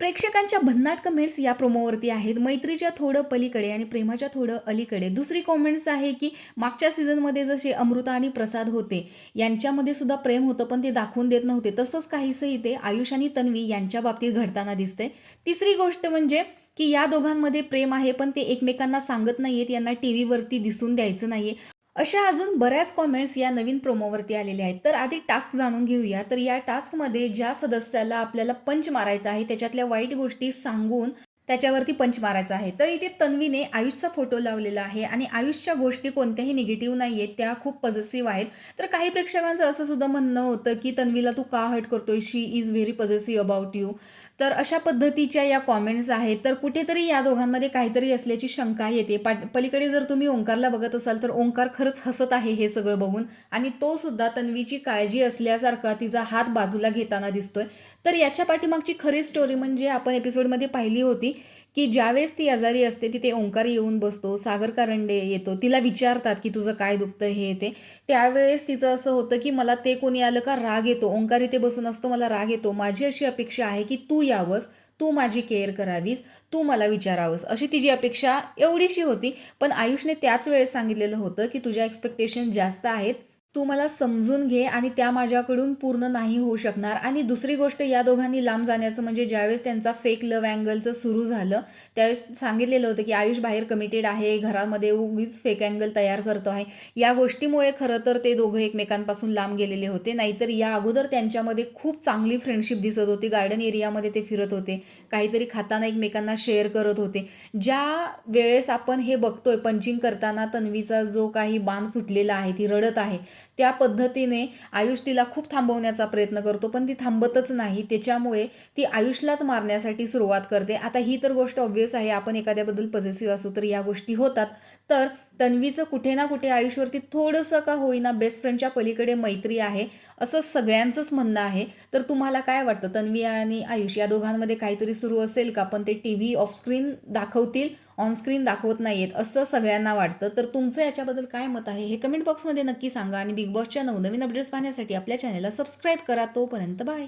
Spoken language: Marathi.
प्रेक्षकांच्या भन्नाट कमेंट्स या प्रोमोवरती आहेत. मैत्रीच्या थोडं पलीकडे आणि प्रेमाच्या थोडं अलीकडे. दुसरी कॉमेंट्स आहे की मागच्या सीझनमध्ये जसे अमृता आणि प्रसाद होते यांच्यामध्ये सुद्धा प्रेम होतं, पण ते दाखवून देत नव्हते. तसंच काहीसं इथे आयुष आणि तन्वी यांच्या बाबतीत घडताना दिसतंय. तिसरी गोष्ट म्हणजे की या दोघांमध्ये प्रेम आहे, पण ते एकमेकांना सांगत नाहीयेत, यांना टीव्हीवरती दिसून द्यायचं नाहीये. अशा अजून बऱ्याच कॉमेंट्स या नवीन प्रोमोवरती आलेल्या आहेत. तर आधी टास्क जाणून घेऊया. तर या टास्कमध्ये ज्या सदस्याला आपल्याला पंच मारायचा आहे त्याच्यातल्या वाईट गोष्टी सांगून त्याच्यावरती पंच मारायचा आहे. तर इथे तन्वीने आयुषचा फोटो लावलेला आहे आणि आयुषच्या गोष्टी कोणत्याही निगेटिव्ह नाही आहेत, त्या खूप पॉझिटिव्ह आहेत. तर काही प्रेक्षकांचं असं सुद्धा म्हणणं होतं की तन्वीला तू का हर्ट करतोय, she is very positive about you. तर अशा पद्धतीच्या या कॉमेंट्स आहेत. तर कुठेतरी या दोघांमध्ये काहीतरी असल्याची शंका येते. पलीकडे जर तुम्ही ओंकारला बघत असाल तर ओंकार खरंच हसत आहे हे सगळं बघून, आणि तो सुद्धा तन्वीची काळजी असल्यासारखा तिचा हात बाजूला घेताना दिसतोय. तर याच्या पाठीमागची खरी स्टोरी म्हणजे आपण एपिसोडमध्ये पाहिली होती की ज्यावेळेस ती आजारी असते तिथे ओंकार येऊन बसतो, सागर कारंडे येतो, तिला विचारतात की तुझं काय दुखतं हे ते. त्यावेळेस तिचं असं होतं की मला ते कोणी आलं का राग येतो, ओंकार इथे बसून असतो मला राग येतो, माझी अशी अपेक्षा आहे की तू यावंस, तू माझी केअर करावीस, तू मला विचारावंस, अशी तिची अपेक्षा एवढीशी होती. पण आयुषने त्याच वेळेस सांगितलेलं होतं की तुझ्या एक्सपेक्टेशन जास्त आहेत, तू मला समजून घे आणि त्या माझ्याकडून पूर्ण नाही होऊ शकणार. आणि दुसरी गोष्ट या दोघांनी लांब जाण्याचं म्हणजे ज्यावेळेस त्यांचा फेक लव्ह अँगलचं सुरू झालं त्यावेळेस सांगितलेलं होतं की आयुष बाहेर कमिटेड आहे, घरामध्ये उगीच फेक अँगल तयार करतो आहे. या गोष्टीमुळे खरं तर ते दोघं एकमेकांपासून लांब गेलेले होते. नाहीतर या अगोदर त्यांच्यामध्ये खूप चांगली फ्रेंडशिप दिसत होती. गार्डन एरियामध्ये ते फिरत होते, काहीतरी खाताना एकमेकांना शेअर करत होते. ज्या वेळेस आपण हे बघतोय पंचिंग करताना तन्वीचा जो काही बांध फुटलेला आहे, ती रडत आहे, त्या पद्धतीने आयुष तिला खूप थांबवण्याचा प्रयत्न करतो, पण ती थांबतच नाही. त्याच्यामुळे ती आयुषलाच मारण्यासाठी सुरुवात करते. आता ही तर गोष्ट ऑब्व्हियस आहे, आपण एखाद्याबद्दल पॉझिटिव्ह असू तर या गोष्टी होतात. तर तन्वीचं कुठे ना कुठे आयुषवरती थोडंसं का होईना बेस्ट फ्रेंडच्या पलीकडे मैत्री आहे असं सगळ्यांचंच म्हणणं आहे. तर तुम्हाला काय वाटतं, तन्वी आणि आयुष या दोघांमध्ये काहीतरी सुरू असेल का? पण ते टीव्ही ऑफ स्क्रीन दाखवतील, ऑन स्क्रीन दाखवत नाहीयेत असं सगळ्यांना वाटतं. तर तुमचं याच्याबद्दल काय मत आहे हे कमेंट बॉक्समध्ये नक्की सांगा. आणि बिग बॉसच्या नवनवीन अपडेट्स पाहण्यासाठी आपल्या चॅनलला सबस्क्राईब करा. तोपर्यंत बाय.